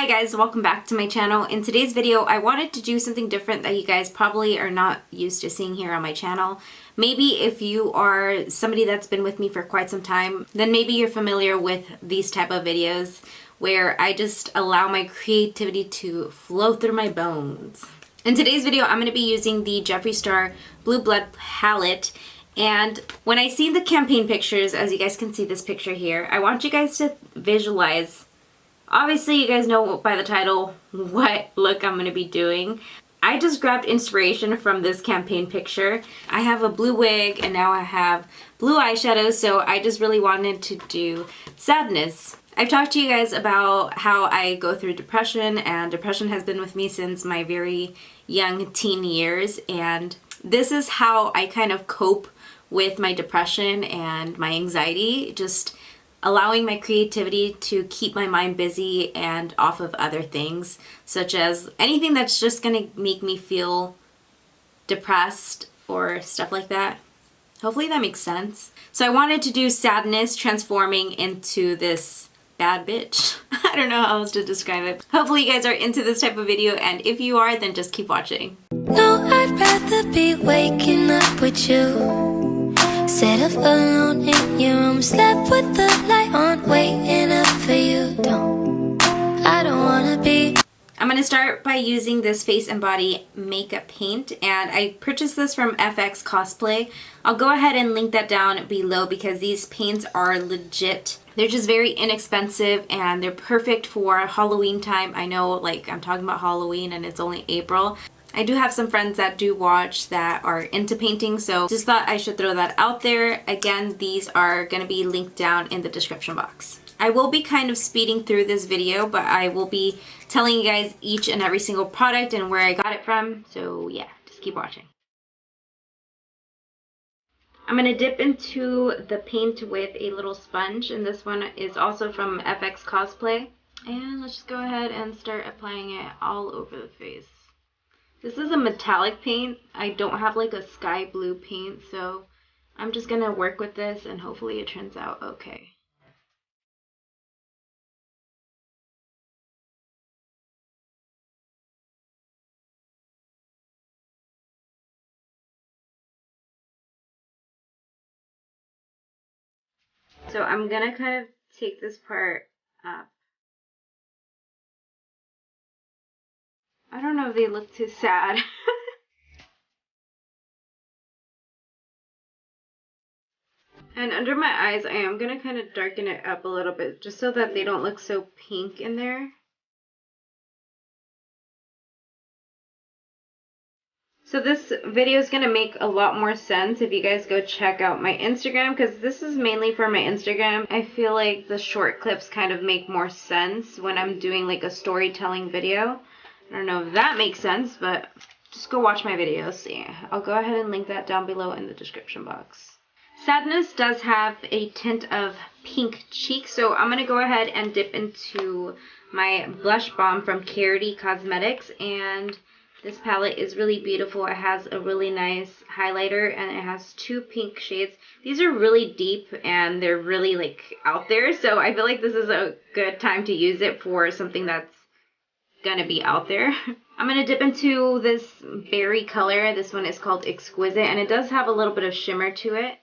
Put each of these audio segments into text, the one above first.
Hi guys, welcome back to my channel. In today's video, I wanted to do something different that you guys probably are not used to seeing here on my channel. Maybe if you are somebody that's been with me for quite some time, then maybe you're familiar with these type of videos where I just allow my creativity to flow through my bones. In today's video, I'm going to be using the Jeffree Star Blue Blood palette. And when I see the campaign pictures, as you guys can see this picture here, I want you guys to visualize. Obviously, you guys know by the title what look I'm going to be doing. I just grabbed inspiration from this campaign picture. I have a blue wig and now I have blue eyeshadow, so I just really wanted to do sadness. I've talked to you guys about how I go through depression, and depression has been with me since my very young teen years, and this is how I kind of cope with my depression and my anxiety, just allowing my creativity to keep my mind busy and off of other things, such as anything that's just gonna make me feel depressed or stuff like that. Hopefully that makes sense. So I wanted to do sadness transforming into this bad bitch. I don't know how else to describe it. Hopefully you guys are into this type of video, and if you are, then just keep watching. No, I'd rather be waking up with you. Set up alone in your room, slept with the light on, waiting up for you. I don't wanna be. I'm gonna start by using this face and body makeup paint, and I purchased this from FX Cosplay. I'll go ahead and link that down below because these paints are legit. They're just very inexpensive and they're perfect for Halloween time. I know, like, I'm talking about Halloween and it's only April. I do have some friends that do watch that are into painting, so just thought I should throw that out there. Again, these are going to be linked down in the description box. I will be kind of speeding through this video, but I will be telling you guys each and every single product and where I got it from, so yeah, just keep watching. I'm going to dip into the paint with a little sponge, and this one is also from FX Cosplay. And let's just go ahead and start applying it all over the face. This is a metallic paint. I don't have like a sky blue paint, so I'm just gonna work with this and hopefully it turns out okay. So I'm gonna kind of take this part up. I don't know if they look too sad. And under my eyes, I am going to kind of darken it up a little bit just so that they don't look so pink in there. So this video is going to make a lot more sense if you guys go check out my Instagram, because this is mainly for my Instagram. I feel like the short clips kind of make more sense when I'm doing like a storytelling video. I don't know if that makes sense, but just go watch my videos. So yeah, I'll go ahead and link that down below in the description box. Sadness does have a tint of pink cheek, so I'm going to go ahead and dip into my blush balm from Charity Cosmetics, and this palette is really beautiful. It has a really nice highlighter and it has two pink shades. These are really deep and they're really like out there, so I feel like this is a good time to use it for something that's gonna be out there. I'm gonna dip into this berry color. This one is called Exquisite, and it does have a little bit of shimmer to it.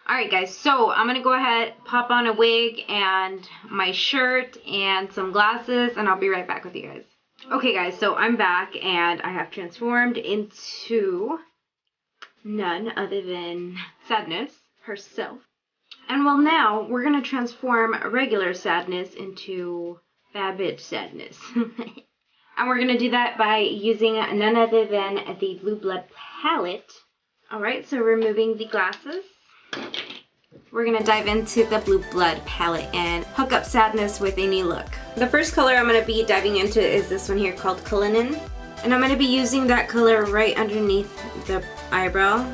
Alright guys, so I'm gonna go ahead, pop on a wig and my shirt and some glasses, and I'll be right back with you guys. Okay guys, so I'm back and I have transformed into none other than Sadness herself. And well, now we're gonna transform regular Sadness into bad bitch Sadness. And we're gonna do that by using none other than the Blue Blood palette. Alright, so removing the glasses. We're going to dive into the Blue Blood palette and hook up Sadness with a new look. The first color I'm going to be diving into is this one here called Cullinan. And I'm going to be using that color right underneath the eyebrow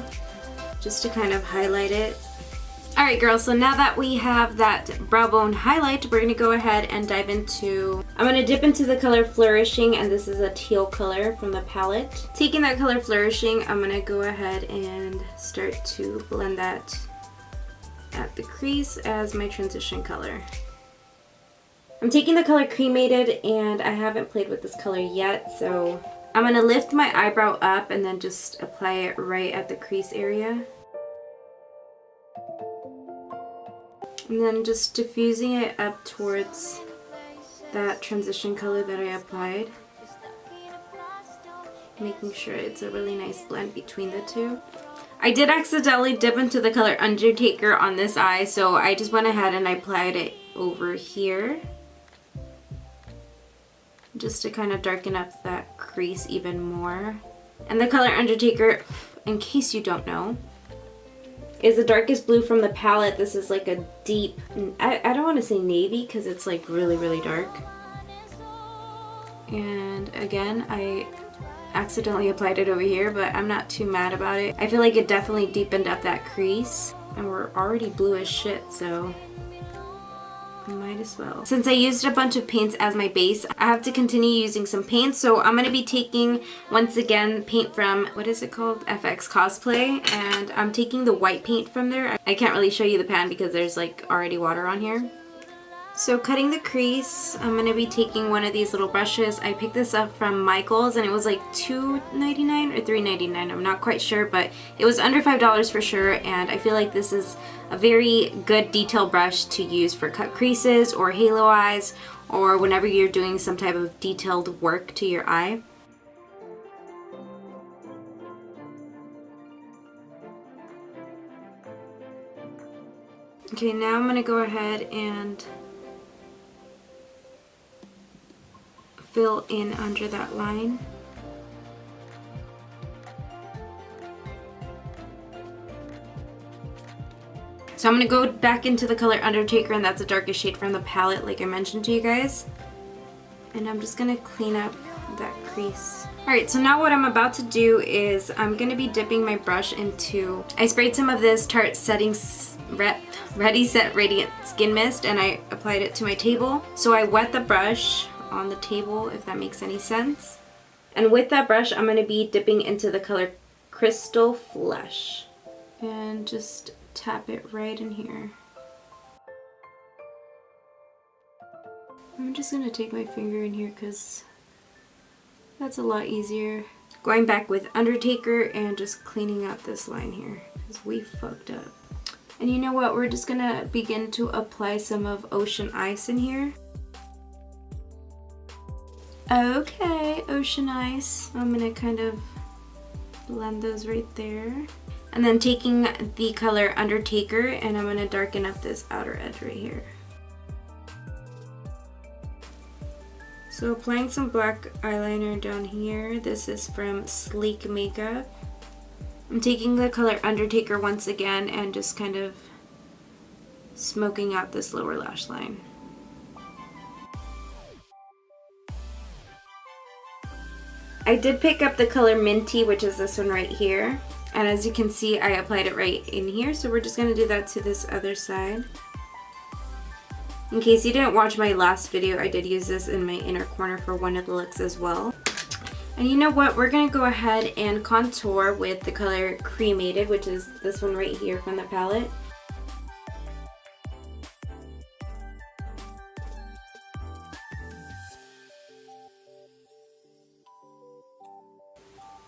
just to kind of highlight it. Alright girls, so now that we have that brow bone highlight, we're going to go ahead and dive into, I'm going to dip into the color Flourishing, and this is a teal color from the palette. Taking that color Flourishing, I'm going to go ahead and start to blend that at the crease as my transition color. I'm taking the color Cremated, and I haven't played with this color yet, so I'm going to lift my eyebrow up and then just apply it right at the crease area. And then just diffusing it up towards that transition color that I applied. Making sure it's a really nice blend between the two. I did accidentally dip into the color Undertaker on this eye, so I just went ahead and I applied it over here. Just to kind of darken up that crease even more. And the color Undertaker, in case you don't know, is the darkest blue from the palette. This is like a deep, I don't want to say navy because it's like really, really dark. And again, I accidentally applied it over here, but I'm not too mad about it. I feel like it definitely deepened up that crease, and we're already blue as shit, so might as well. Since I used a bunch of paints as my base, I have to continue using some paint, so I'm going to be taking, once again, paint from, what is it called? FX Cosplay, and I'm taking the white paint from there. I can't really show you the pan because there's like already water on here. So cutting the crease, I'm going to be taking one of these little brushes. I picked this up from Michael's and it was like $2.99 or $3.99. I'm not quite sure, but it was under $5 for sure, and I feel like this is a very good detail brush to use for cut creases or halo eyes, or whenever you're doing some type of detailed work to your eye. Okay, now I'm going to go ahead and fill in under that line. So I'm going to go back into the color Undertaker, and that's the darkest shade from the palette like I mentioned to you guys. And I'm just going to clean up that crease. Alright, so now what I'm about to do is I'm going to be dipping my brush into, I sprayed some of this Tarte Setting Ready Set Radiant Skin Mist, and I applied it to my table. So I wet the brush on the table, if that makes any sense. And with that brush, I'm going to be dipping into the color Crystal Flesh. And just tap it right in here. I'm just going to take my finger in here because that's a lot easier. Going back with Undertaker and just cleaning up this line here because we fucked up. And you know what? We're just going to begin to apply some of Ocean Ice in here. Okay, Ocean Ice. I'm going to kind of blend those right there. And then taking the color Undertaker, and I'm going to darken up this outer edge right here. So applying some black eyeliner down here. This is from Sleek Makeup. I'm taking the color Undertaker once again and just kind of smoking out this lower lash line. I did pick up the color Minty, which is this one right here. And as you can see, I applied it right in here. So we're just going to do that to this other side. In case you didn't watch my last video, I did use this in my inner corner for one of the looks as well. And you know what? We're going to go ahead and contour with the color Cremated, which is this one right here from the palette.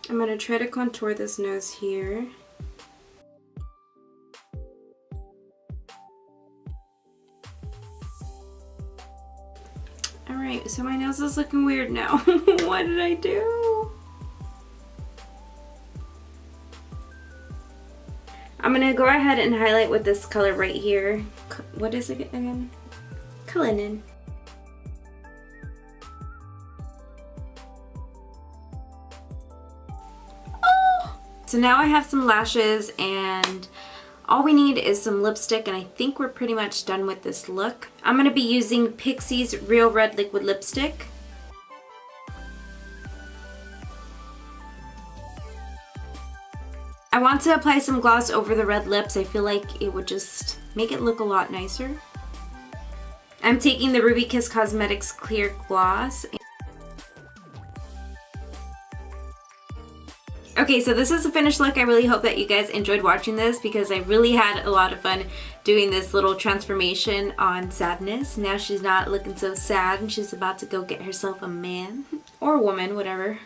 I'm going to try to contour this nose here. Alright, so my nose is looking weird now. What did I do? I'm going to go ahead and highlight with this color right here. What is it again? Cullinan. So now I have some lashes, and all we need is some lipstick, and I think we're pretty much done with this look. I'm going to be using Pixie's Real Red Liquid Lipstick. I want to apply some gloss over the red lips. I feel like it would just make it look a lot nicer. I'm taking the Ruby Kiss Cosmetics Clear Gloss. Okay, so this is a finished look. I really hope that you guys enjoyed watching this because I really had a lot of fun doing this little transformation on Sadness. Now she's not looking so sad and she's about to go get herself a man or a woman, whatever.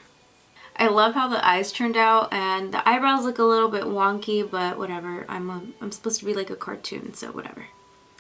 I love how the eyes turned out and the eyebrows look a little bit wonky, but whatever. I'm supposed to be like a cartoon, so whatever.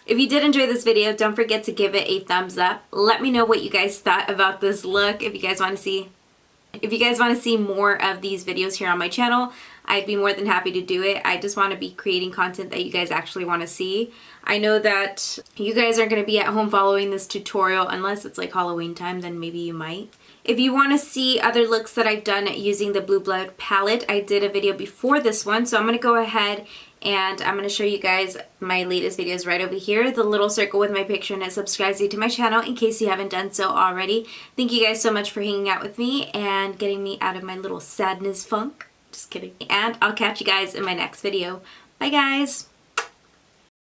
If you did enjoy this video, don't forget to give it a thumbs up. Let me know what you guys thought about this look. If you guys want to see more of these videos here on my channel, I'd be more than happy to do it. I just want to be creating content that you guys actually want to see. I know that you guys aren't going to be at home following this tutorial unless it's like Halloween time, then maybe you might. If you want to see other looks that I've done using the Blue Blood palette, I did a video before this one, so I'm going to go ahead and I'm going to show you guys my latest videos right over here. The little circle with my picture and it subscribes you to my channel in case you haven't done so already. Thank you guys so much for hanging out with me and getting me out of my little sadness funk. Just kidding. And I'll catch you guys in my next video. Bye guys!